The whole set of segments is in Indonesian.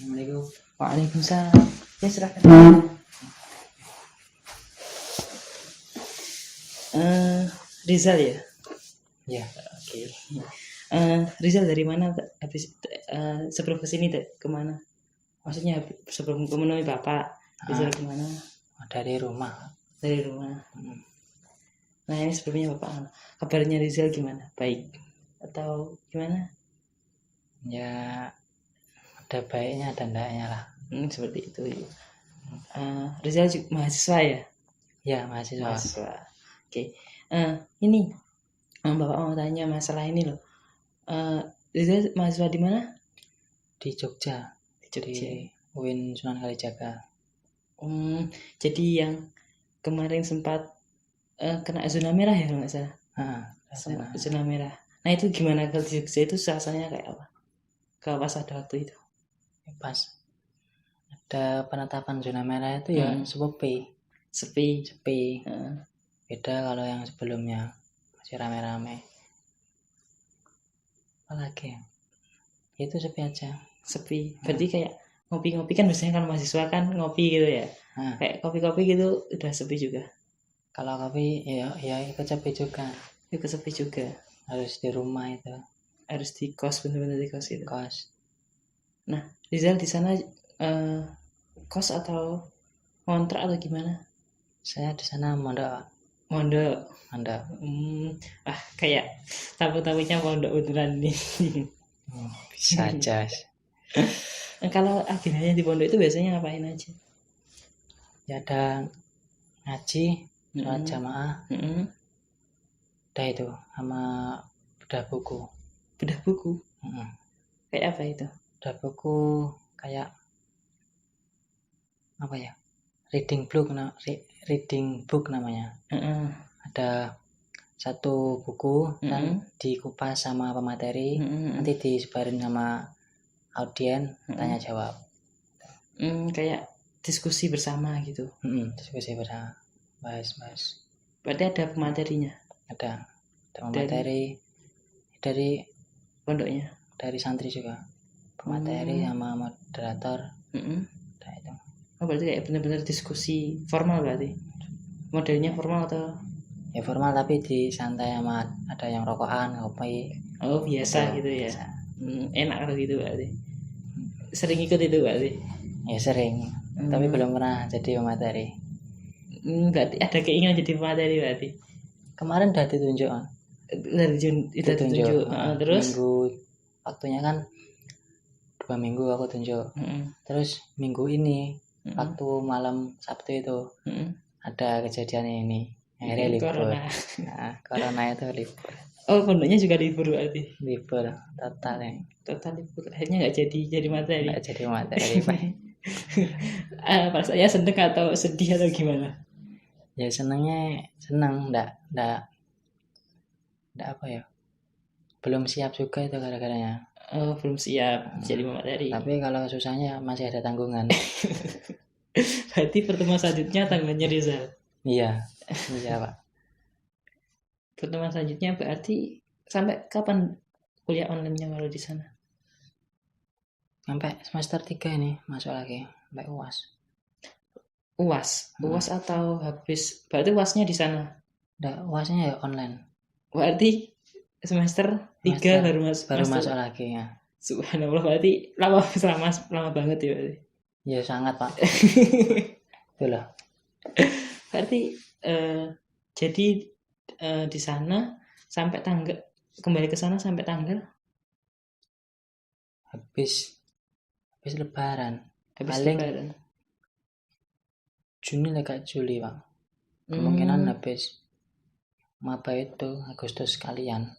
Assalamualaikum. Waalaikumsalam. Ya silakan. Rizal ya. Ya, Oke. Rizal dari mana habis sebelum kesini kemana? Maksudnya sebelum menemui bapak Rizal kemana? dari rumah. Dari rumah. Nah ini sebelumnya bapak kabarnya Rizal gimana? Baik atau gimana? Ya, ada baiknya ada enggaknya lah. Seperti itu. Rizal mahasiswa ya? Ya, mahasiswa. Oke. Ini bapak mau tanya masalah ini loh. Rizal mahasiswa di mana? Di Jogja. Di UIN Sunan Kalijaga. Jadi yang kemarin sempat kena zona merah ya kalau nggak salah. Zona merah. Nah itu gimana kalau di Jogja itu suasananya kayak apa? Kalau pas ada waktu itu? Pas ada penetapan zona merah itu ya sepi. Beda kalau yang sebelumnya masih rame-rame. Apalagi itu sepi aja. Sepi. Berarti kayak ngopi-ngopi kan biasanya kan mahasiswa kan ngopi gitu ya. Kayak kopi-kopi gitu udah sepi juga. Kalau kopi ya ikut sepi juga. Ikut sepi juga. Harus di rumah itu. Harus di kos, bener-bener di kos itu. Kos. Nah, Rizal di sana kos atau kontrak atau gimana? Saya di sana mondok. Kayak tamu-tamunya pondok beneran nih. Bisa aja. Kalau agendanya di pondok itu biasanya ngapain aja? Ya ada ngaji, sholat jamaah. Udah itu sama bedah buku. Kayak apa itu? Bedah buku kayak apa ya? Reading book namanya. Ada satu buku dan dikupas sama pemateri, nanti disebarin sama audien, tanya jawab. Kayak diskusi bersama gitu. Diskusi bersama, bahas. Berarti ada pematerinya? Ada pemateri dari pondoknya, dari santri juga, pemateri sama moderator. Nah, itu. Berarti kayak benar-benar diskusi formal berarti? Modelnya formal atau? Ya formal tapi di santai sama ada yang rokokan, kopi. Oh biasa gitu ya. Enak kalau gitu berarti. Sering ikut itu berarti? Ya sering, tapi belum pernah jadi pemateri. Berarti ada keinginan jadi pemateri berarti? Kemarin udah ditunjuk. Terus? Minggu waktunya kan 2 minggu aku tunjuk. Terus minggu ini waktu malam Sabtu itu ada kejadian ini. Akhirnya libur. Corona itu libur. Oh pondoknya juga libur berarti? Libur total ya. Total libur. Akhirnya nggak jadi materi. Nggak jadi materi Pak. Rasanya seneng atau sedih atau gimana? Ya seneng, nggak apa ya? Belum siap juga itu gara-garanya. Oh belum siap jadi materi. Tapi kalau susahnya masih ada tanggungan. Berarti pertemuan selanjutnya tanggungannya Rizal? Iya Pak. Pertemuan selanjutnya berarti sampai kapan kuliah online-nya kalau di sana? Sampai semester 3 ini masuk lagi, sampai UAS. UAS atau habis? Berarti UASnya di sana? Udah UASnya ya online. Berarti semester 3 baru masuk lagi ya. Subhanallah, berarti lama banget ya berarti. Ya sangat Pak. Itulah. Berarti jadi di sana sampai kembali ke sana sampai tanggal habis lebaran. Lebaran. Juni agak Juli Pak. Kemungkinan habis maba itu Agustus sekalian.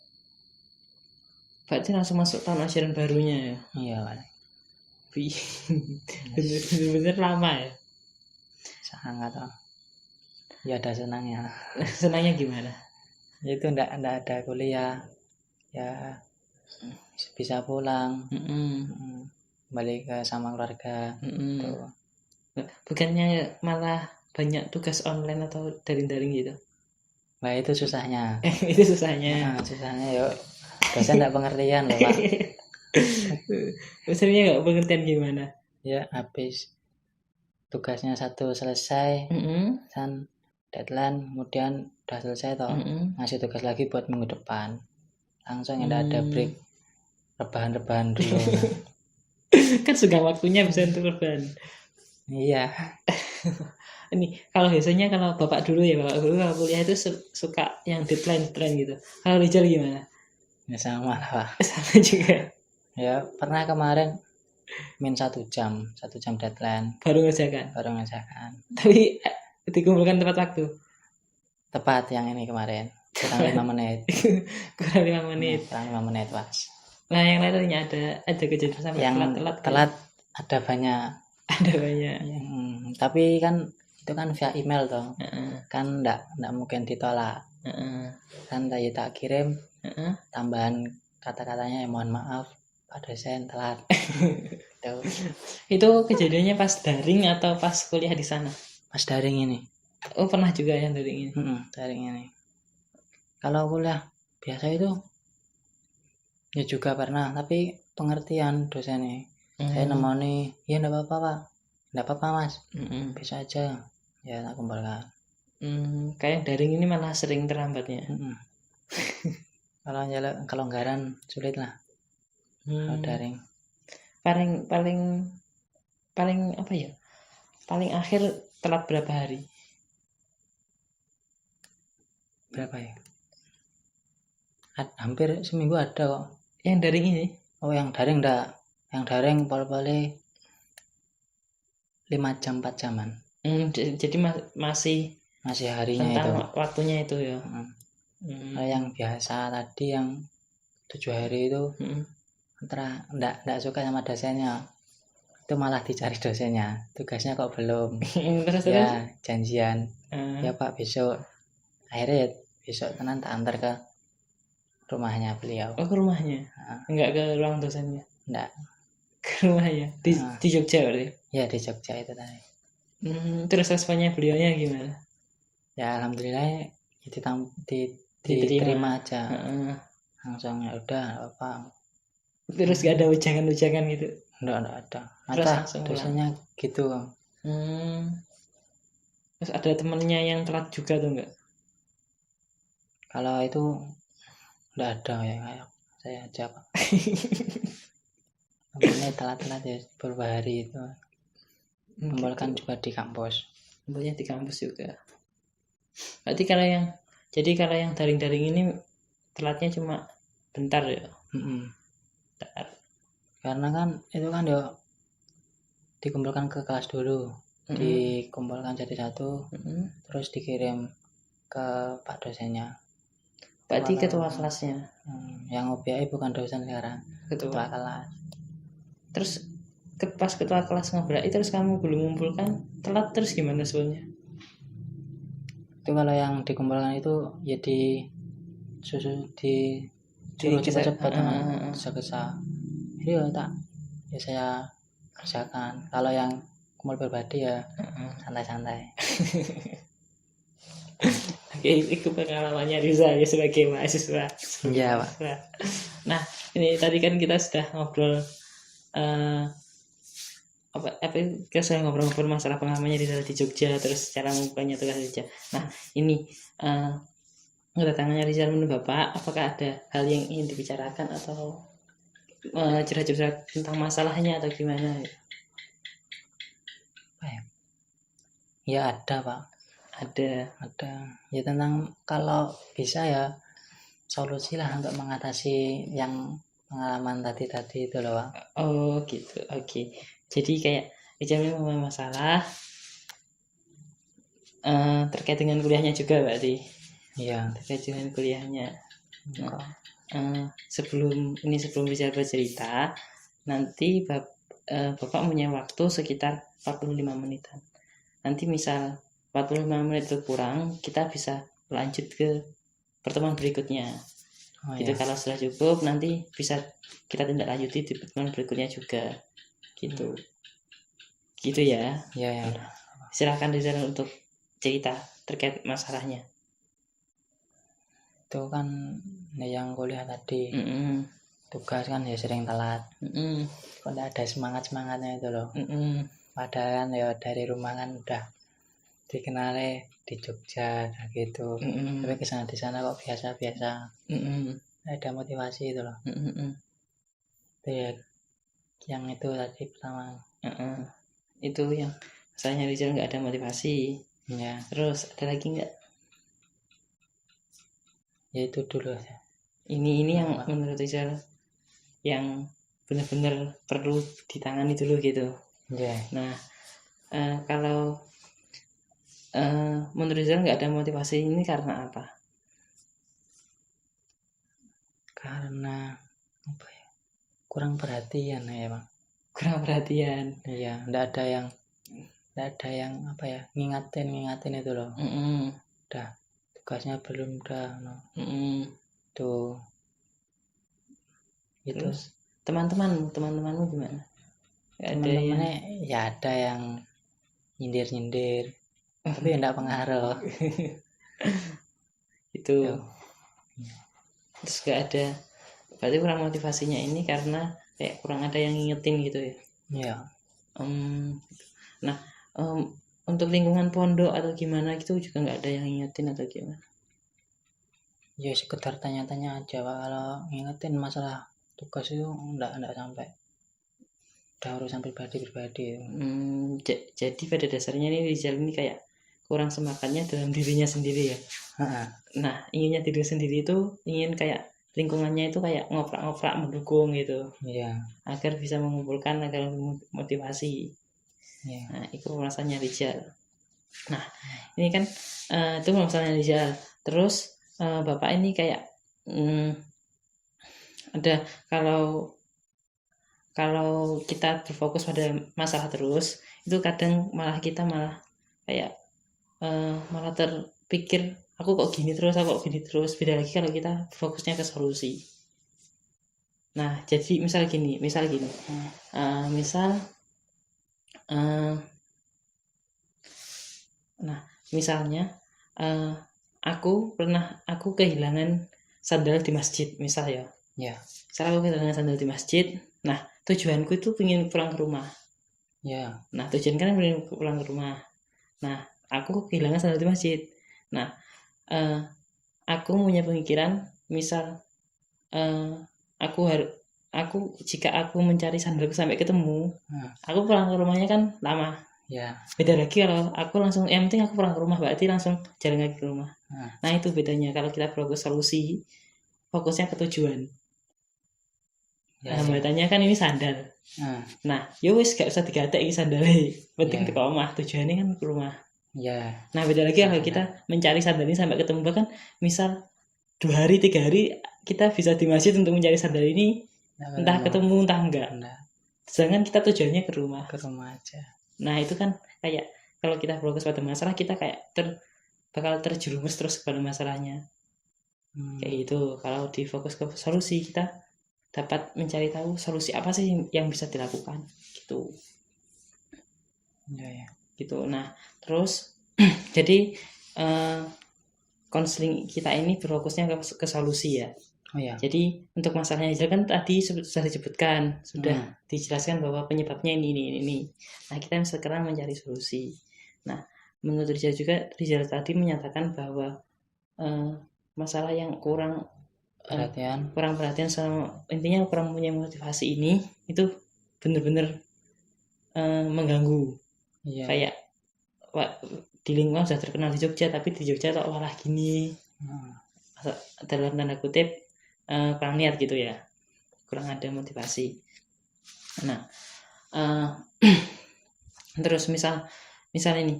Berarti langsung masuk tahun ajaran barunya ya? Iya Pak. Bener-bener lama ya? Sangat Pak. Ya ada senangnya. Senangnya gimana? Itu enggak ada kuliah. Ya bisa pulang. Balik ke sama keluarga. Tuh. Bukannya malah banyak tugas online atau daring-daring gitu? Nah itu susahnya. Susahnya yuk. Dosen enggak pengertian loh Pak. Dosennya enggak pengertian gimana? Ya habis tugasnya satu selesai, dan deadline, kemudian udah selesai toh, ngasih tugas lagi buat minggu depan, langsung tidak ada break, rebahan dulu. Kan sudah waktunya bisa untuk rebahan. Iya. Ini kalau biasanya kalau bapak dulu kalau kuliah itu suka yang deadline gitu. Kalau Rizal gimana? Ya sama lah. Sama juga. Ya pernah kemarin min 1 jam deadline. Baru ngerjakan. Tapi dikumpulkan tepat waktu. Tepat yang ini kemarin. Kurang 5 menit. Kurang 5 menit. Kurang 5 menit pas. Nah yang lainnya ada kejadian sampai yang telat ada banyak. Tapi kan itu kan via email toh. Kan enggak mungkin ditolak. Kan tadi tak kirim tambahan kata-katanya, mohon maaf Pak dosen telat. Itu kejadiannya pas daring atau pas kuliah di sana? Pas daring ini. Oh pernah juga yang daring ini? Daring ini. Kalau kuliah biasa itu ya juga pernah, tapi pengertian dosennya. Saya nemoni, ya enggak apa-apa Pak, enggak apa-apa Mas, bisa aja, ya tak kumpulkan. Kayak daring ini malah sering terlambatnya. Kalau kelonggaran sulit lah. Kalau daring. Paling apa ya? Paling akhir telat berapa hari? Berapa ya? Hampir seminggu ada kok. Yang daring ini? Oh yang daring enggak. Yang daring paling 5 jam 4 jaman. Jadi masih harinya itu. Waktunya itu ya. Yang biasa tadi yang 7 hari itu enggak suka sama dosennya. Itu malah dicari dosennya. Tugasnya kok belum. Terus ya janjian. Ya Pak besok. Akhirnya besok tenan tak antar ke rumahnya beliau. Oh ke rumahnya? Enggak ke ruang dosennya? Enggak. Ke rumahnya? Di Jogja berarti? Ya di Jogja itu tadi. Terus responnya beliaunya gimana? Ya alhamdulillah diterima aja. Langsung ya udah apa. Terus gak ada ujangan gitu? Enggak ada. Masa dosennya gitu. Terus ada temennya yang telat juga tuh enggak? Kalau itu enggak ada ya kayak saya aja Pak. Temennya telat-telat ya beberapa hari itu. Kumpulkan juga di kampus. Kumpulnya di kampus juga. Berarti kalau yang daring-daring ini telatnya cuma bentar ya? Bentar. Karena kan itu kan ya dikumpulkan ke kelas dulu. Dikumpulkan jadi satu. Terus dikirim ke Pak dosennya. Berarti ketua kelasnya? Yang OBI bukan dosen sekarang. Ketua kelas. Terus pas ketua kelas ngobrol terus kamu belum mengumpulkan, telat terus gimana soalnya? Itu kalau yang dikumpulkan itu ya disuruh cepat-cepat gesa-gesa. Jadi saya kerjakan. Kalau yang kumpul pribadi ya santai-santai. Oke, itu pengalamannya Riza ya sebagai mahasiswa. Iya Pak. Nah ini tadi kan kita sudah ngobrol kita sudah ngobrol masalah pengalamannya di Jogja, terus cara mengumpulkannya tugas Jogja. Nah ini kedatangannya Rizal menurut Bapak, apakah ada hal yang ingin dibicarakan atau cerita tentang masalahnya atau gimana? Ya ada Pak. Ada. Ya tentang kalau bisa ya solusi lah untuk mengatasi yang pengalaman tadi itu loh Pak. Oh gitu, oke. Jadi kayak Rizal memang masalah terkait dengan kuliahnya juga berarti. Iya. Terkait dengan kuliahnya. Sebelum Rizal bercerita, nanti Bapak punya waktu sekitar 45 menitan. Nanti misal 45 menit itu kurang, kita bisa lanjut ke pertemuan berikutnya. Gitu. Kalau sudah cukup, nanti bisa kita tindak lanjuti di pertemuan berikutnya juga. Gitu. Gitu ya. Iya. Silakan Rizal untuk cerita terkait masalahnya. Itu kan yang kuliah tadi. tugas kan ya sering telat. Kok nggak ada semangatnya itu loh. Padahal kan ya dari rumah kan udah dikenali di Jogja gitu. Tapi kesana di sana kok biasa-biasa. Ada motivasi itu loh. Itu ya yang itu tadi pertama. Itu yang misalnya Rizal nggak ada motivasi. Ya. Terus ada lagi nggak? Ya itu dulu ya. Ini yang menurut Rizal yang benar-benar perlu ditangani dulu gitu. Yeah. Nah, kalau menurut Rizal nggak ada motivasi ini karena apa? Karena apa ya? Kurang perhatian ya bang. Kurang perhatian. Iya, nggak ada yang apa ya ngingatin itu loh. Udah tugasnya belum udah. No. Tuh. Terus teman-temanmu gimana? Teman-temannya ya ada yang nyindir tapi enggak pengaruh. Itu terus gak ada, berarti kurang motivasinya ini karena kayak kurang ada yang ngingetin gitu ya. Iya. Nah untuk lingkungan pondok atau gimana gitu juga nggak ada yang ngingetin atau gimana? Ya sekedar tanya-tanya aja Pak, kalau ngingetin masalah tugas itu enggak sampai. Udah urusan pribadi. Jadi pada dasarnya ini Rizal ini kayak kurang semangatnya dalam dirinya sendiri ya. Nah inginnya diri sendiri itu ingin kayak lingkungannya itu kayak ngoprak mendukung gitu. Iya. Agar bisa mengumpulkan agar motivasi. Iya. Nah itu rasanya Rizal. Nah ini kan itu masalahnya Rizal. Terus bapak ini kayak ada kalau kita berfokus pada masalah terus itu kadang kita malah kayak malah terpikir aku kok gini terus. Beda lagi kalau kita fokusnya ke solusi. Nah jadi misal gini misalnya aku kehilangan sandal di masjid misal ya. Misal aku kehilangan sandal di masjid. Nah tujuanku itu pengen pulang ke rumah. Nah tujuan kan pengen pulang ke rumah. Nah aku kehilangan sandal di masjid. Nah aku punya pemikiran misal jika aku mencari sandalku sampai ketemu, aku pulang ke rumahnya kan lama. Beda lagi kalau aku langsung yang penting aku pulang ke rumah berarti langsung jalan lagi ke rumah. Nah itu bedanya kalau kita fokus solusi, fokusnya ke tujuan. Hambatannya kan ini sandal. Nah, ya wis gak usah digatek iki sandale. Penting ke omah, tujuannya kan ke rumah. Nah, beda lagi kalau kita mencari sandal ini sampai ketemu, bahkan misal 2 hari 3 hari kita bisa di masjid untuk mencari sandal ini, entah ketemu entah enggak. Sedangkan kita tujuannya ke rumah aja. Nah, itu kan kayak kalau kita fokus pada masalah, kita kayak bakal terjerumus terus kepada masalahnya. Kayak gitu. Kalau difokus ke solusi, kita dapat mencari tahu solusi apa sih yang bisa dilakukan gitu. Gitu. Nah terus jadi konseling kita ini berfokusnya ke solusi ya. Jadi untuk masalahnya kan tadi sudah disebutkan, sudah dijelaskan bahwa penyebabnya ini. Nah kita sekarang mencari solusi. Nah menurut Rizal juga, Rizal tadi menyatakan bahwa masalah yang kurang perhatian sama intinya kurang punya motivasi ini itu benar-benar mengganggu. Kayak di lingkungan sudah terkenal di Jogja, tapi di Jogja kok malah gini. Dalam tanda kutip kurang niat gitu ya, kurang ada motivasi. Nah terus misal ini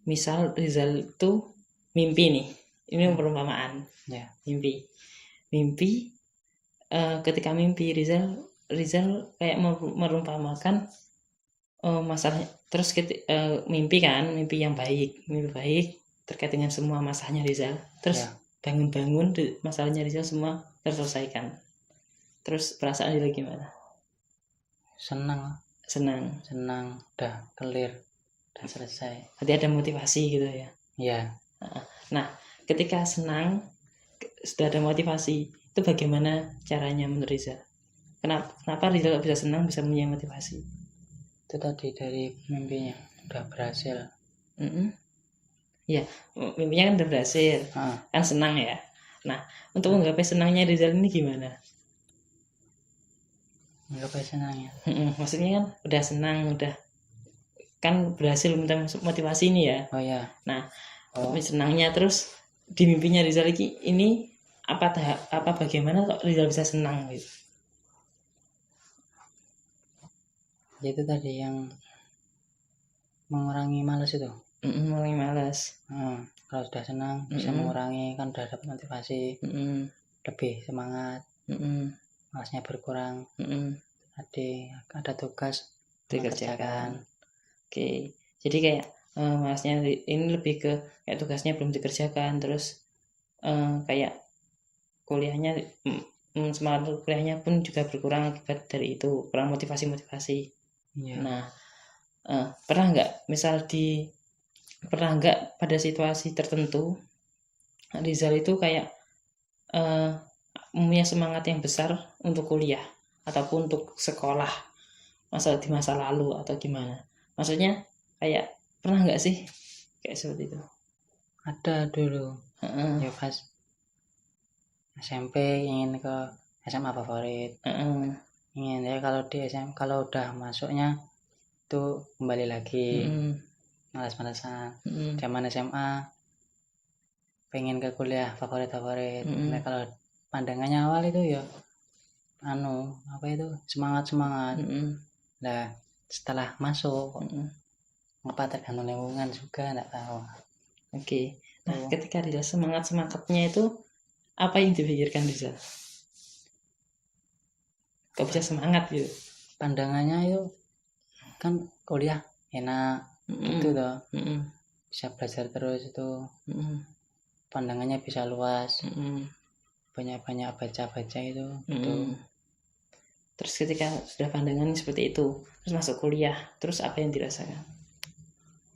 misal Rizal itu mimpi nih. Ini perumpamaan. Mimpi ketika mimpi Rizal kayak merumpamakan masalahnya. Terus mimpi yang baik terkait dengan semua masalahnya Rizal. Terus bangun masalahnya Rizal semua terselesaikan. Terus perasaan Rizal gimana? Senang. Udah clear, udah selesai. Berarti ada motivasi gitu ya. Iya. Nah ketika senang sudah ada motivasi, Itu bagaimana caranya menurut Rizal? Kenapa Rizal bisa senang, bisa punya motivasi? Itu tadi dari mimpinya udah berhasil. Ya, mimpinya kan udah berhasil, kan senang ya. Nah, untuk menggapai senangnya Rizal ini gimana? Menggapai senangnya? Maksudnya kan udah senang, udah kan berhasil motivasi ini ya. Oh ya. Nah, senangnya terus di mimpinya Rizal ini apa bagaimana kok Rizal bisa senang gitu? Itu tadi yang mengurangi malas itu. Mengurangi malas. Kalau sudah senang bisa mengurangi, kan udah dapat motivasi, lebih semangat, malasnya berkurang. Ada tugas dikerjakan. Oke, jadi kayak malasnya ini lebih ke kayak tugasnya belum dikerjakan, terus kayak kuliahnya semangat kuliahnya pun juga berkurang akibat dari itu, kurang motivasi. Nah, pernah nggak pada situasi tertentu Rizal itu kayak punya semangat yang besar untuk kuliah ataupun untuk sekolah di masa lalu atau gimana? Maksudnya kayak pernah nggak sih kayak seperti itu? Ada dulu. Ya pas SMP ingin ke SMA favorit. Ingin ya kalau di SMA, kalau udah masuknya itu kembali lagi malas-malasan. Zaman SMA pengen ke kuliah favorit. Nah, kalau pandangannya awal itu ya semangat. Nah setelah masuk apa tergantung lingkungan juga nggak tahu. Oke. Nah ketika Rizal semangatnya itu apa yang dipikirkan Rizal? Kok bisa semangat gitu? Pandangannya itu kan kuliah enak gitu toh. Bisa belajar terus itu. Pandangannya bisa luas. Banyak baca itu. Terus ketika sudah pandangan seperti itu, terus masuk kuliah, terus apa yang dirasakan?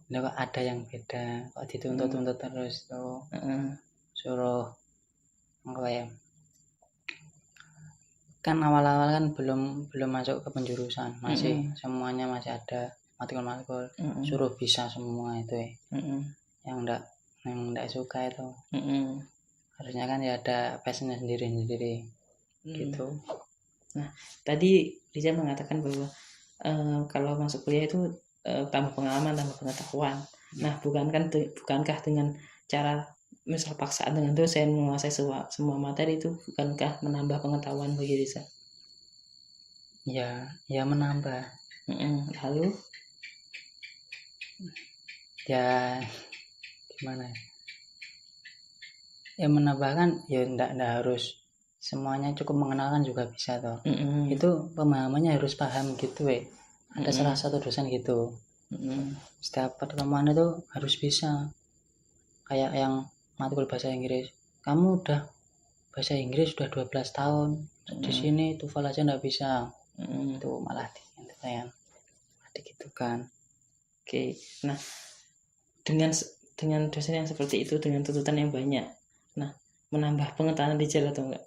Nah, kok ada yang beda, kok dituntut terus tuh. Suruh apa ya? Kan awal-awal kan belum masuk ke penjurusan, masih semuanya masih ada matkul. Suruh bisa semua itu ya. Yang enggak suka itu. Harusnya kan ya ada passionnya sendiri gitu. Nah, tadi Rizal mengatakan bahwa kalau masuk kuliah itu tambah pengalaman, tambah pengetahuan. Nah, bukankah dengan cara misal paksaan dengan dosen menguasai semua materi itu bukankah menambah pengetahuan bagi Rizal? Ya menambah. Lalu ya gimana? Ya menambahkan ya enggak harus semuanya cukup mengenalkan juga bisa toh. Itu pemahamannya harus paham gitu ya. Ada salah satu dosen gitu. Setiap pertemuan itu harus bisa. Kayak yang matkul bahasa Inggris. Kamu udah bahasa Inggris sudah 12 tahun. Di sini TOEFL aja enggak bisa. Itu malah gitu kan. Oke. Nah, dengan dosen yang seperti itu, dengan tuntutan yang banyak. Nah, menambah pengetahuan Rizal atau enggak?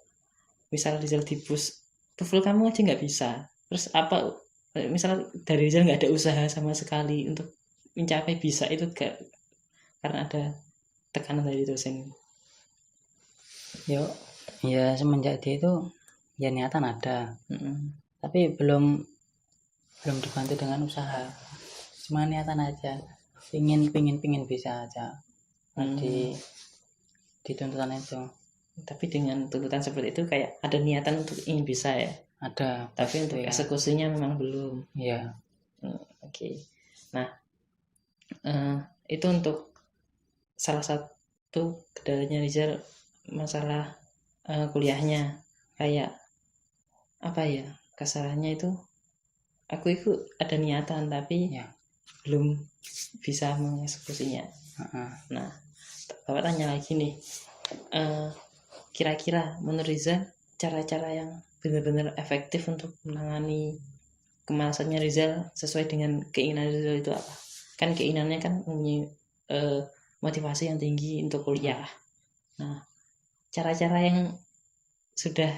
Misal Rizal di push, TOEFL kamu aja nggak bisa. Terus apa? Misal dari Rizal nggak ada usaha sama sekali untuk mencapai bisa itu karena ada tekanan dari dosen. Ya semenjak dia itu ya niatan ada. Tapi belum dibantu dengan usaha. Cuma niatan aja. Pingin bisa aja. Di tuntutan itu. Tapi dengan tuntutan seperti itu kayak ada niatan untuk ingin bisa ya. Ada. Tapi untuk eksekusinya memang belum. Iya. Oke. Nah, itu untuk salah satu kendalanya Rizal masalah kuliahnya. Kayak apa ya, kasarannya itu aku itu ada niatan tapi belum bisa mengeksekusinya. Nah, Bapak tanya lagi nih, kira-kira menurut Rizal cara-cara yang benar-benar efektif untuk menangani kemalasannya Rizal sesuai dengan keinginan Rizal itu apa? Kan keinginannya kan mempunyai motivasi yang tinggi untuk kuliah. Nah, cara-cara yang sudah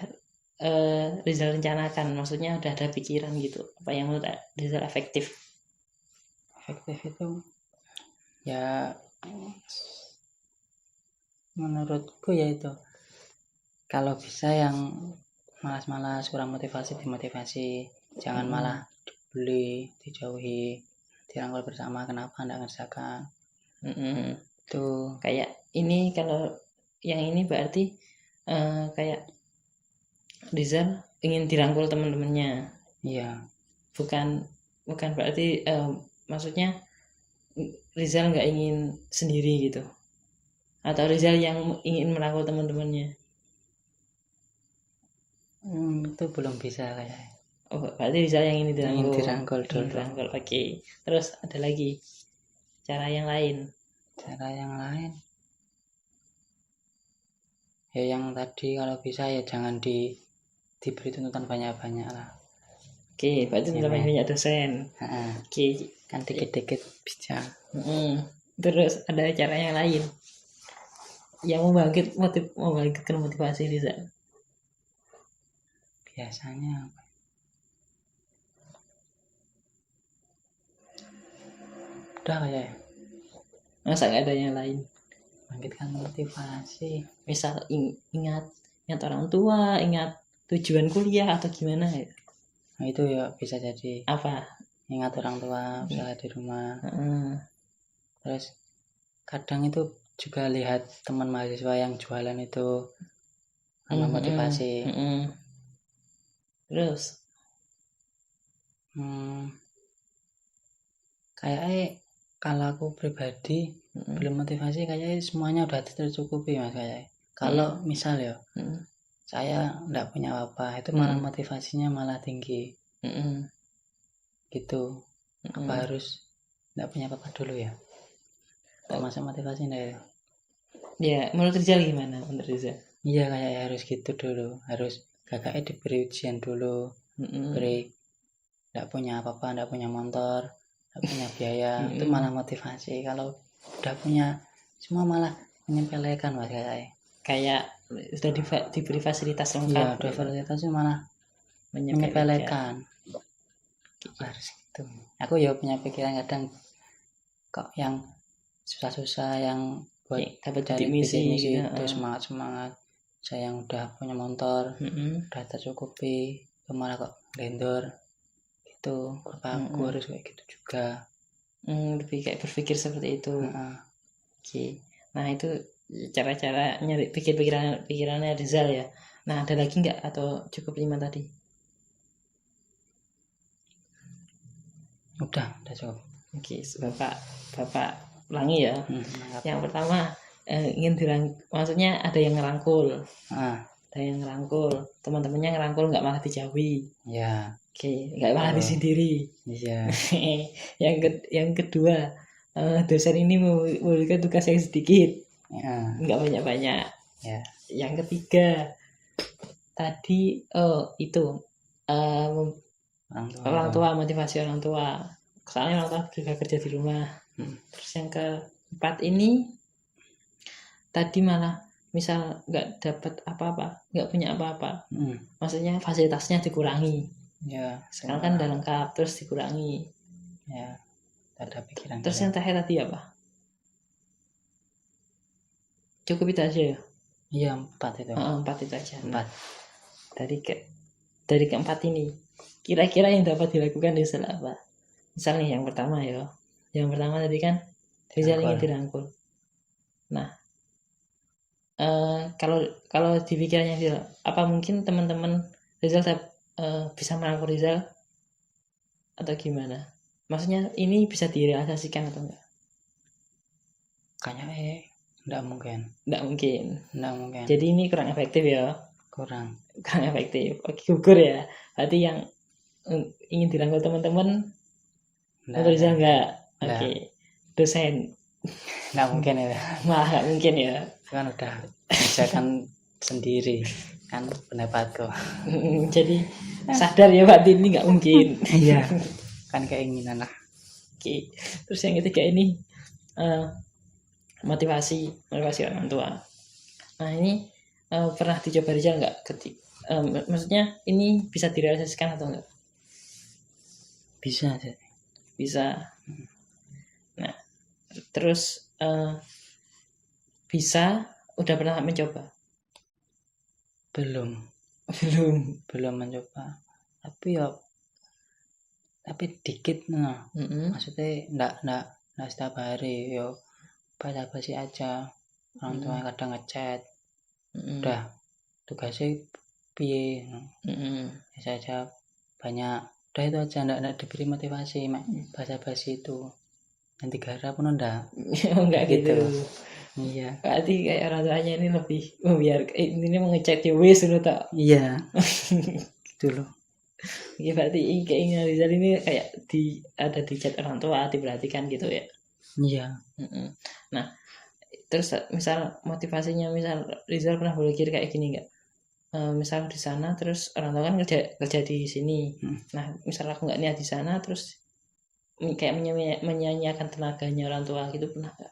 Rizal rencanakan, maksudnya udah ada pikiran gitu, apa yang menurut Rizal efektif itu ya menurutku ya itu kalau bisa yang malas-malas kurang motivasi dimotivasi, jangan malah dibully, dijauhi, dirangkul bersama kenapa anda ngerjakan. Tuh kayak ini, kalau yang ini berarti kayak Rizal ingin dirangkul teman-temannya. Iya. Bukan berarti maksudnya Rizal nggak ingin sendiri gitu, atau Rizal yang ingin merangkul teman-temannya. Itu belum bisa kayaknya. Oh, berarti Rizal yang ingin dirangkul dulu. Oke. Terus ada lagi cara yang lain. Ya yang tadi kalau bisa ya jangan diberi tuntutan banyak-banyak lah. Oke, berarti tuntutan banyak dosen. Oke, kan dikit-dikit bisa. Terus ada cara yang lain yang membangkitkan motivasi Rizal. Biasanya udah ya. Masa nggak ada yang lain? Bangkitkan motivasi. Misal ingat orang tua, ingat tujuan kuliah atau gimana ya? Nah, itu ya bisa jadi. Apa? Ingat orang tua, usaha di rumah. Terus kadang itu juga lihat teman mahasiswa yang jualan itu sama motivasi. Terus kayaknya kalau aku pribadi belum motivasi, kayaknya semuanya udah tercukupi mas kayaknya. Kalau misal ya saya enggak punya apa-apa, itu malah motivasinya malah tinggi. Gitu. Apa harus enggak punya apa-apa dulu ya? Termasuk motivasi enggak ya? Ya, menurut Rizal gimana? Menurut Rizal? Iya kayaknya harus gitu dulu. Harus kakaknya diberi ujian dulu. Beri enggak punya apa-apa, enggak punya motor, enggak punya biaya, itu malah motivasi. Kalau udah punya semua malah menyepelekan mas kayaknya. Kayak sudah diberi fasilitas lengkap. Iya, udah fasilitasnya malah menyepelekan. Harus gitu. Aku ya punya pikiran kadang kok yang susah-susah yang buat dapat titik misi itu semangat. Saya yang udah punya motor, udah tercukupi, malah kok lendor gitu. Apa aku harus kayak gitu juga? Lebih kayak berpikir seperti itu. Oke. Nah itu cara-cara nyari pikirannya Rizal ya. Nah ada lagi nggak atau cukup 5 tadi? Udah cukup. Oke, Bapak ulangi ya. Yang pertama maksudnya ada yang ngerangkul. Ada yang ngerangkul, teman-temannya ngerangkul nggak malah dijauhi. Ya. Oke, nggak malah disendiri. Iya. Yang kedua, dosen ini memberikan tugas yang sedikit, nggak banyak-banyak. Ya. Yang ketiga, tadi itu orang tua, motivasi orang tua. Soalnya orang tua juga kerja di rumah. Terus yang keempat ini, tadi malah misal nggak dapat apa-apa, nggak punya apa-apa, maksudnya fasilitasnya dikurangi. Ya. Sekarang kan udah lengkap, terus dikurangi. Ya. Ada pikiran. Terus yang terakhir tadi apa? Cukup itu aja ya? Iya 4 itu. 4 itu aja. 4. Dari keempat ini, kira-kira yang dapat dilakukan Rizal apa? Misalnya yang pertama ya. Yang pertama tadi kan Rizal ingin dirangkul. Nah, kalau di pikirannya Rizal, apa mungkin teman-teman Rizal bisa merangkul Rizal atau gimana? Maksudnya ini bisa direalisasikan atau enggak? Kayaknya enggak mungkin. Jadi ini kurang efektif ya? Kurang efektif. Oke, gugur ya. Berarti yang ingin dirangkul teman-teman menurut Rizal enggak? Oke. Dosen enggak mungkin ya. Malah enggak mungkin ya. Kan udah kerjakan sendiri kan pendapatku. Jadi sadar ya Pak, ini enggak mungkin. Iya. Kan keinginan lah. Oke. Terus yang ketiga ini motivasi orang tua. Nah ini pernah dicoba Rizal nggak? Maksudnya ini bisa direalisasikan atau enggak? Bisa. Nah, terus bisa udah pernah mencoba? Belum mencoba, tapi dikit maksudnya enggak setiap hari, yo basa-basi aja. Orang tua kadang ngechat, udah tugasnya piye, biasa aja banyak, udah itu aja, enggak diberi motivasi, basa-basi itu nanti garap pun enggak. Enggak gitu. Iya. Berarti kayak orang tuanya ini lebih membiarkan, ini mengecek ya wes dulu tak. Iya. Gitu loh. Ya berarti keinginan Rizal ini kayak ada di chat orang tua, diperhatikan gitu ya. Iya. Nah, terus misal motivasinya, misal Rizal pernah berpikir kayak gini nggak? Misal di sana terus orang tua kan kerja di sini. Nah, misal aku nggak niat di sana terus kayak menyanyiakan tenaganya orang tua gitu, pernah nggak?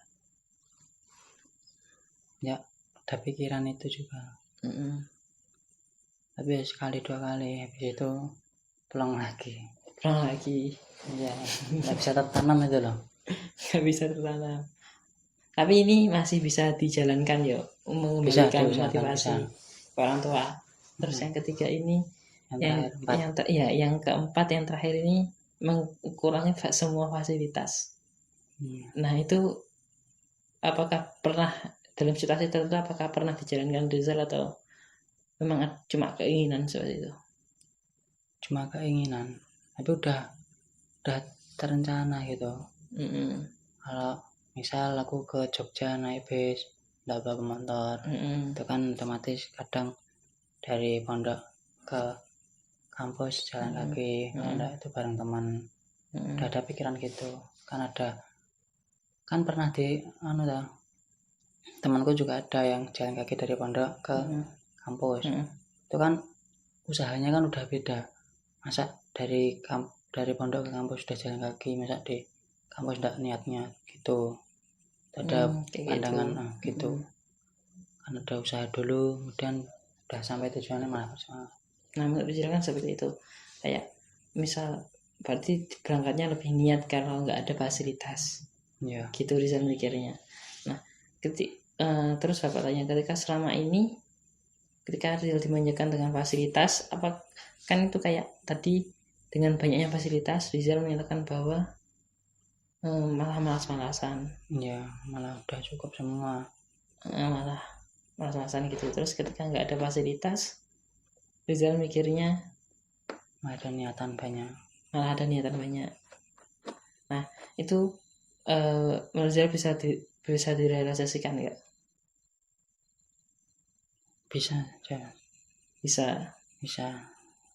Ya, ada pikiran itu juga. Tapi sekali 2 kali, habis itu pulang lagi. Iya. Nggak bisa tertanam itu loh. Nggak bisa tertanam. Tapi ini masih bisa dijalankan ya, mengembalikan motivasi orang tua. Terus yang ketiga ini, yang keempat, yang terakhir ini mengurangi semua fasilitas. Nah itu apakah pernah dalam situasi tertentu, apakah pernah dijalankan Rizal atau memang cuma keinginan seperti itu? Cuma keinginan, tapi udah terencana gitu. Kalau misal aku ke Jogja naik bis, nggak bawa motor, itu kan otomatis kadang dari pondok ke kampus jalan kaki, kalau itu bareng teman. Udah ada pikiran gitu, kan pernah di temanku juga ada yang jalan kaki dari pondok ke kampus. Itu kan usahanya kan udah beda. Masa dari pondok ke kampus udah jalan kaki, masa di kampus enggak niatnya gitu. Ada pandangan gitu. Kan ada usaha dulu, kemudian udah sampai tujuannya malah bersama. Nah, menurut Rizal kan seperti itu. Kayak misal berarti berangkatnya lebih niat kalau nggak ada fasilitas. Ya. Gitu Rizal mikirnya. Nah, terus Bapak tanya, selama ini ketika Rizal dimanjakan dengan fasilitas, apa kan itu kayak tadi dengan banyaknya fasilitas Rizal menyatakan bahwa malah malas-malasan. Ya, malah udah cukup semua. Malah malas-malasan gitu. Terus ketika nggak ada fasilitas, Rizal mikirnya malah ada niatan banyak. Nah, itu menurut Rizal bisa direalisasikan nggak? Bisa.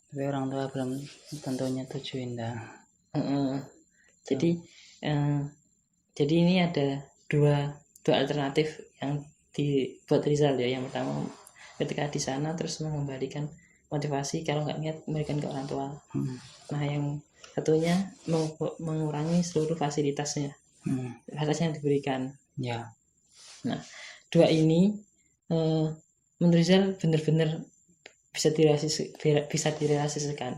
Tapi orang tua belum tentunya tujuin dah. Jadi ini ada dua alternatif yang dibuat Rizal ya. Yang pertama, ketika di sana terus mengembalikan motivasi, kalau nggak niat memberikan ke orang tua. Nah, yang satunya mengurangi seluruh fasilitasnya, fasilitas yang diberikan. Ya. Nah, dua ini menurut Rizal benar-benar bisa direalisasikan.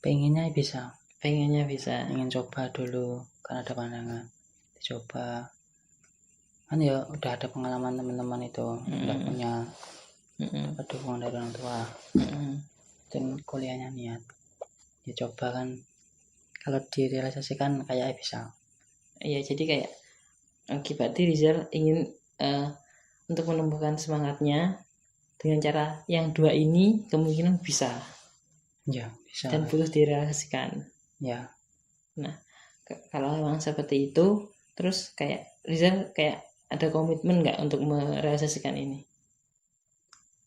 Pengennya bisa. Ingin coba dulu, kan ada pandangan dicoba. Kan ya udah ada pengalaman teman-teman itu, udah punya dapat dukungan dari orang tua. Dan kuliahnya niat, ya coba kan, kalau direalisasikan kayak bisa. Iya, jadi kayak berarti Rizal ingin untuk menumbuhkan semangatnya dengan cara yang dua ini kemungkinan bisa. Ya, bisa. Dan perlu direalisasikan. Ya. Nah, kalau memang seperti itu, terus kayak Rizal kayak ada komitmen nggak untuk merealisasikan ini?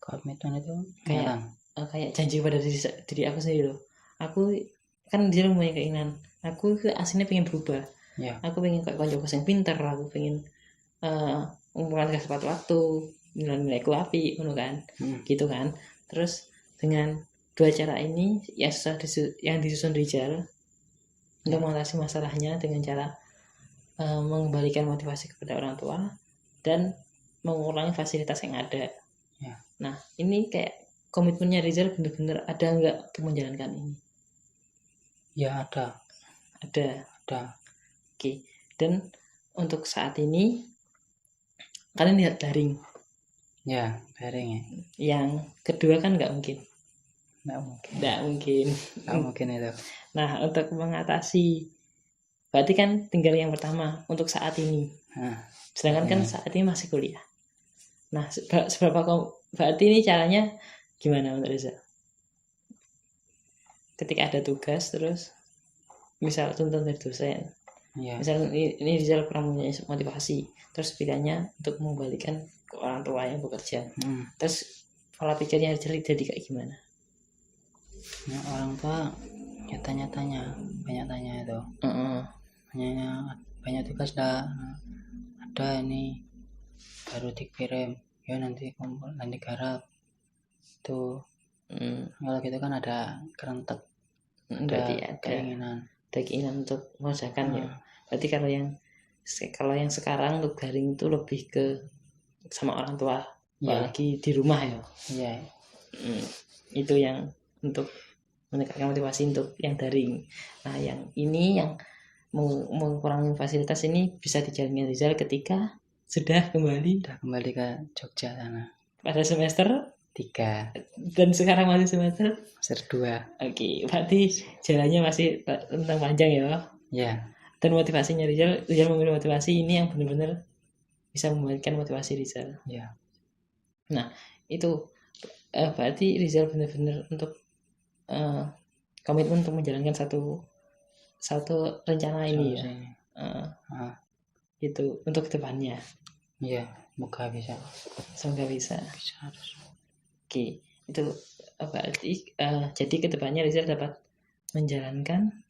Komitmen itu kayak janji pada diri aku sendiri loh. Aku kan dia punya keinginan. Aku aslinya pengen berubah. Ya. Aku pengen kayak konco yang pintar. Aku pengen mengumpulkan tepat waktu, nilai-nilaiku api, kan? Gitu kan. Terus dengan dua cara ini yang disusun Rizal untuk mengatasi masalahnya dengan cara mengembalikan motivasi kepada orang tua dan mengurangi fasilitas yang ada. Ya. Nah ini kayak komitmennya Rizal benar-benar ada nggak untuk menjalankan ini? Ya ada. Oke. Dan untuk saat ini kalian lihat daring. Ya, daring ya. Yang kedua kan nggak mungkin. Nggak mungkin itu. Nah untuk mengatasi, berarti kan tinggal yang pertama untuk saat ini. Sedangkan kan saat ini masih kuliah. Nah berarti ini caranya gimana menurut Rizal? Ketika ada tugas terus misal tuntutan dari dosen, misal ini Rizal kurang punya motivasi, terus pilihannya untuk mengembalikan ke orang tua yang bekerja. Terus pola pikirnya Rizal jadi kayak gimana? Ya, orang tua ya tanya-tanya, banyak tanya itu. Banyak tugas ada ini baru dikirim, ya nanti kumpul, nanti garap tuh. Kalau gitu kan ada kerentek, ada keinginan untuk mengerjakan ya. Berarti kalau yang sekarang untuk daring itu lebih ke sama orang tua, apalagi di rumah ya. Iya. Itu yang untuk meningkatkan motivasi untuk yang daring. Nah yang ini yang mengurangi fasilitas ini bisa dijalani Rizal ketika sudah kembali ke Jogja sana pada semester 3 dan sekarang masih semester 2. Oke, berarti jalannya masih tentang panjang ya. Ya. Dan motivasinya Rizal memilih motivasi ini yang benar-benar bisa memberikan motivasi Rizal. Ya. Nah itu berarti Rizal benar-benar untuk komitmen untuk menjalankan satu rencana ini ya. Itu untuk kedepannya. Iya, semoga bisa. Harus. Oke, itu berarti jadi kedepannya Rizal dapat menjalankan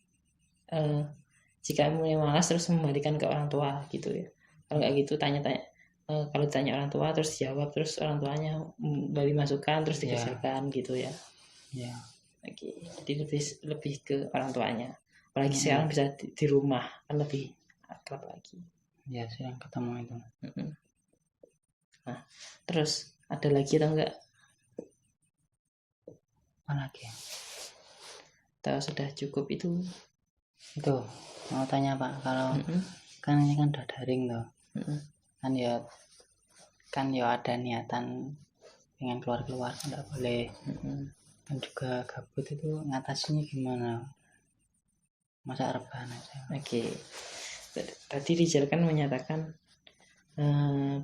jika mulai malas terus membalikan ke orang tua gitu ya. Kalau nggak gitu tanya-tanya, kalau ditanya orang tua terus jawab, terus orang tuanya beri masukan terus dikerjakan gitu ya. Ya. Oke, jadi lebih ke orang tuanya. Apalagi sekarang bisa di rumah kan lebih akrab lagi. Ya, sering ketemu itu. Nah, terus ada lagi atau enggak? Apa lagi? Atau sudah cukup itu? Itu mau tanya Pak, kalau kan ini kan udah daring tuh. Kan ya ada niatan pengen keluar nggak boleh. Dan juga gabut itu ngatasinya gimana? Masa rebahan aja. Oke. Tadi Rizal kan menyatakan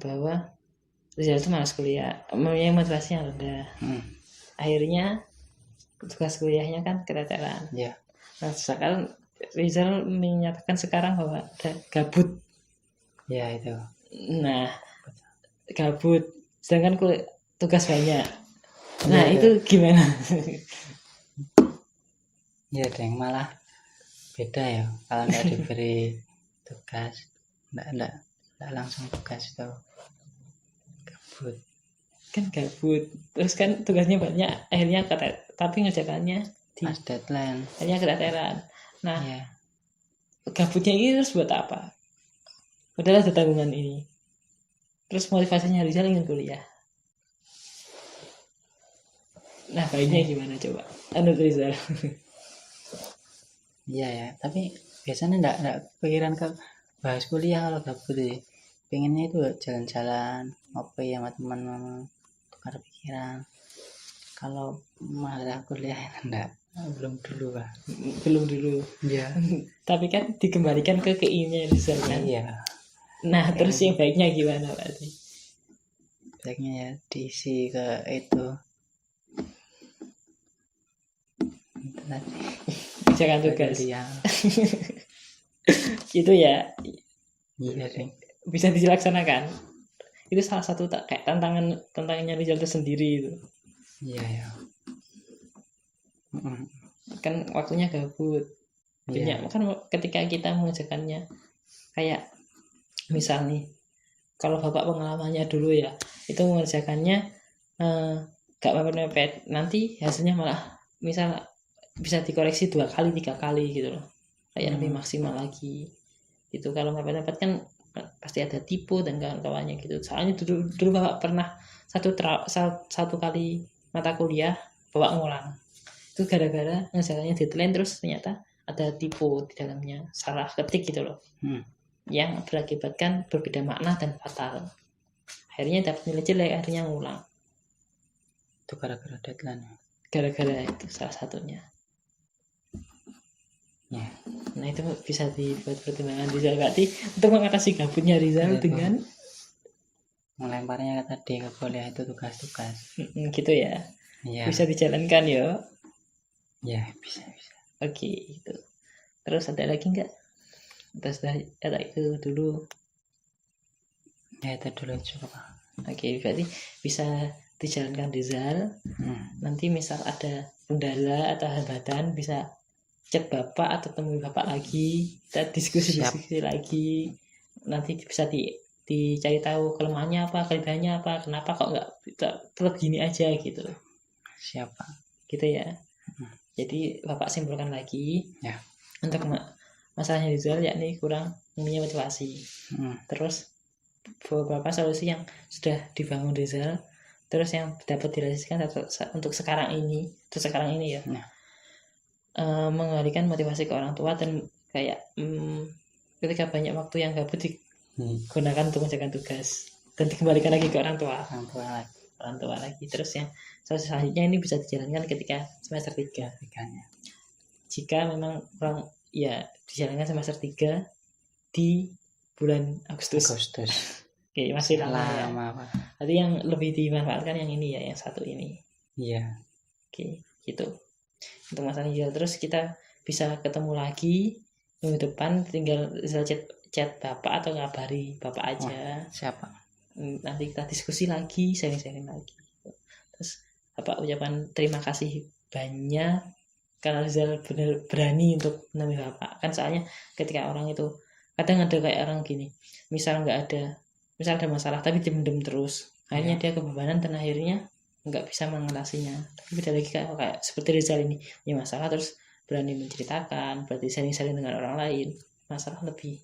bahwa Rizal itu malas kuliah, yang motivasinya rendah. Akhirnya tugas kuliahnya kan keteteran. Ya. Nah sekarang Rizal menyatakan sekarang bahwa ada gabut. Ya itu. Nah gabut, sedangkan tugas banyak. Nah ya, itu gimana? Ya ada yang malah beda ya, kalau nggak diberi tugas nggak langsung tugas itu gabut terus kan tugasnya banyak akhirnya tapi ngerjakannya pas deadline akhirnya keteteran. Nah gabutnya ini terus buat apa? Udahlah ada tanggungan ini, terus motivasinya Rizal ingin kuliah. Nah baiknya gimana coba Anut Rizal? Iya ya, tapi biasanya enggak pikiran ke bahas kuliah kalau gabut ya. Pengennya itu jalan-jalan, ngopi sama teman, tukar pikiran. Kalau malah kuliah enggak, belum dulu Pak. Iya. Tapi kan dikembalikan ke keinginan Rizal kan. Iya. Nah terus yang baiknya gimana berarti? Baiknya ya diisi ke itu. Jangan tugas. Itu ya. Iya sih. Bisa dilaksanakan. Itu salah satu kayak tantangannya Rizal tersendiri itu. Iya ya. Kan waktunya gabut. Banyak kan ketika kita mengerjakannya kayak misal nih, kalau bapak pengalamannya dulu ya, itu mengerjakannya gak mepet-mepet, nanti hasilnya malah misal bisa dikoreksi 2 kali 3 kali gitu loh, kayak lebih maksimal lagi gitu. Kalau mepet-mepet kan pasti ada tipu dan kawan-kawannya gitu. Soalnya dulu Bapak pernah satu kali mata kuliah Bapak ngulang. Itu gara-gara ngerjakannya deadline terus ternyata ada tipu di dalamnya, salah ketik gitu loh. Yang berakibatkan berbeda makna dan fatal. Akhirnya dapat nilai jelek, akhirnya ngulang. Itu gara-gara deadline. Gara-gara itu salah satunya. Ya. Nah itu bisa dibuat pertimbangan Rizal berarti untuk mengatasi gabutnya Rizal dengan melemparnya tadi ke kuliah itu tugas-tugas. Gitu ya. Bisa dijalankan ya. Ya bisa. Oke itu. Terus ada lagi nggak? Terus ada itu dulu. Ya itu dulu cukup. Oke berarti bisa dijalankan Rizal. Nanti misal ada kendala atau hambatan bisa chat Bapak atau temui Bapak lagi, kita diskusi lagi. Nanti bisa dicari tahu kelemahannya apa, kelebihannya apa, kenapa kok nggak tetap gini aja gitu. Siapa? Gitu ya. Jadi Bapak simpulkan lagi. Ya. Untuk masalahnya Rizal yakni kurang punya motivasi. Terus beberapa solusi yang sudah dibangun Rizal, terus yang dapat direalisasikan untuk sekarang ini ya. Mengembalikan motivasi ke orang tua dan kayak ketika banyak waktu yang gabut digunakan untuk mengerjakan tugas dan dikembalikan lagi ke orang tua lagi. Terus yang selanjutnya ini bisa dijalankan ketika semester 3 jika memang kurang ya dijalankan semester 3 di bulan Agustus. Oke, masih lama ya. Tadi yang lebih dimanfaatkan yang ini ya, yang satu ini. Iya. Oke, gitu. Untuk masalah Rizal terus kita bisa ketemu lagi minggu depan, tinggal Rizal chat Bapak atau ngabari Bapak aja. Siapa? Nanti kita diskusi lagi, sharing lagi. Terus Bapak ucapan terima kasih banyak karena Rizal benar berani untuk menemui Bapak. Kan soalnya ketika orang itu kadang ada kayak orang gini, misal ada masalah tapi dendam terus, akhirnya dia kebebanan dan akhirnya nggak bisa mengatasinya. Tapi beda lagi kayak seperti Rizal ini punya masalah terus berani menceritakan, berarti sharing dengan orang lain, masalah lebih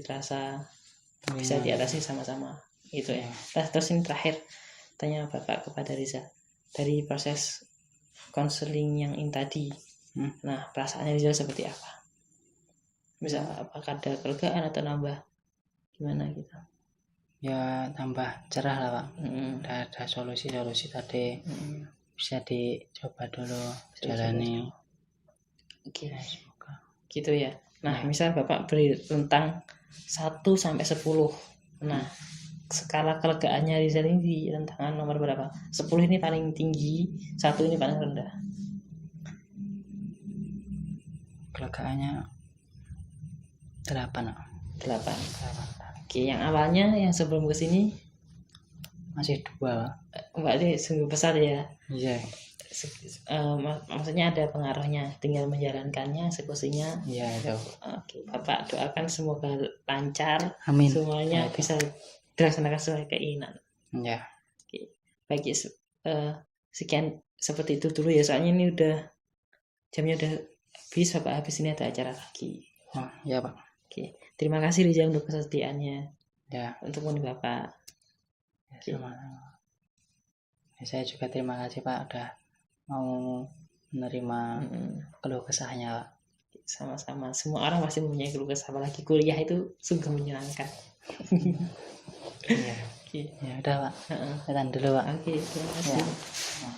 terasa bisa diatasi sama-sama gitu ya. Terus ini terakhir tanya Bapak kepada Rizal dari proses konseling yang ini tadi. Nah perasaannya Rizal seperti apa? Bisa apakah ada kelegaan atau nambah gimana gitu? Ya tambah cerah lah Pak. Udah ada solusi tadi. Bisa dicoba dulu, jalani. Oke. Gitu ya. Nah misal Bapak beri rentang 1 sampai 10. Nah skala kelegaannya Rizal ini di rentangan nomor berapa? 10 ini paling tinggi, 1 ini paling rendah. Kelegaannya 8. Oke, yang awalnya yang sebelum ke sini masih 2. Berarti sungguh besar ya. Iya. Maksudnya ada pengaruhnya, tinggal menjalankannya, eksekusinya. Iya itu. Oke, Bapak doakan semoga lancar. Amin. Semuanya bisa dilaksanakan sesuai keinginan. Ya. Oke. Baik, sekian seperti itu dulu ya. Soalnya ini jamnya udah habis. Bapak habis ini ada acara lagi. Oh, ya Pak. Oke. Terima kasih Rizal untuk kesediaannya. Ya. Untuk menemui Bapak. Ya, sama-sama. Saya juga terima kasih Pak udah mau menerima keluh kesahnya Pak. Sama-sama. Semua orang pasti mempunyai keluh kesah, apalagi kuliah itu sungguh menyenangkan. Iya. Ya udah Pak. Kita dulu Pak. Oke, terima kasih. Ya.